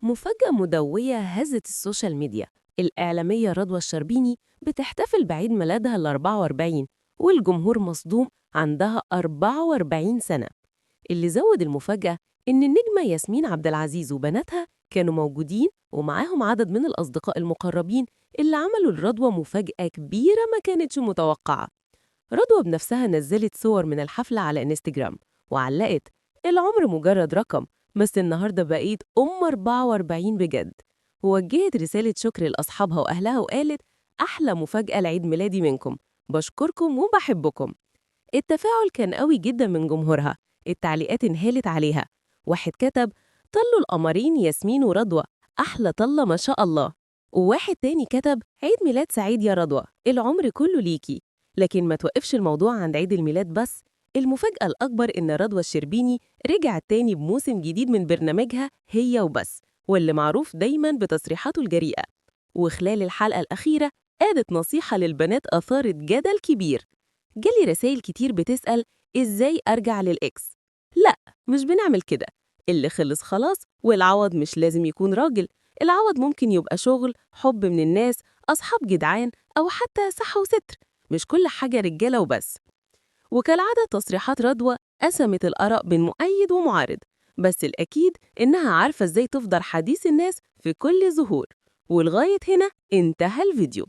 مفاجأة مدوية هزت السوشيال ميديا. الإعلامية رضوى الشربيني بتحتفل بعيد ميلادها ال 44، والجمهور مصدوم، عندها 44 سنة. اللي زود المفاجأة إن النجمة ياسمين عبد العزيز وبناتها كانوا موجودين، ومعاهم عدد من الأصدقاء المقربين اللي عملوا لرضوى مفاجأة كبيرة ما كانتش متوقعة. رضوى بنفسها نزلت صور من الحفلة على انستجرام وعلقت: العمر مجرد رقم، بس النهاردة بقيت 44 بجد. ووجهت رسالة شكر لأصحابها وأهلها وقالت: أحلى مفاجأة لعيد ميلادي منكم، بشكركم وبحبكم. التفاعل كان قوي جدا من جمهورها، التعليقات انهالت عليها. واحد كتب: طلوا القمرين ياسمين ورضوى، أحلى طلة ما شاء الله. وواحد تاني كتب: عيد ميلاد سعيد يا رضوى، العمر كله ليكي. لكن ما توقفش الموضوع عند عيد الميلاد بس. المفاجأة الأكبر إن رضوى الشربيني رجعت تاني بموسم جديد من برنامجها هي وبس، واللي معروف دايما بتصريحاته الجريئة. وخلال الحلقة الأخيرة قالت نصيحة للبنات أثارت جدل كبير. جالي رسائل كتير بتسأل: إزاي أرجع للإكس؟ لأ، مش بنعمل كده. اللي خلص خلاص، والعوض مش لازم يكون راجل. العوض ممكن يبقى شغل، حب من الناس، أصحاب جدعان، أو حتى صحة وستر. مش كل حاجة رجالة وبس. وكالعادة تصريحات رضوى قسمت الآراء بين مؤيد ومعارض، بس الأكيد إنها عارفة إزاي تفضل حديث الناس في كل ظهور. ولغاية هنا انتهى الفيديو.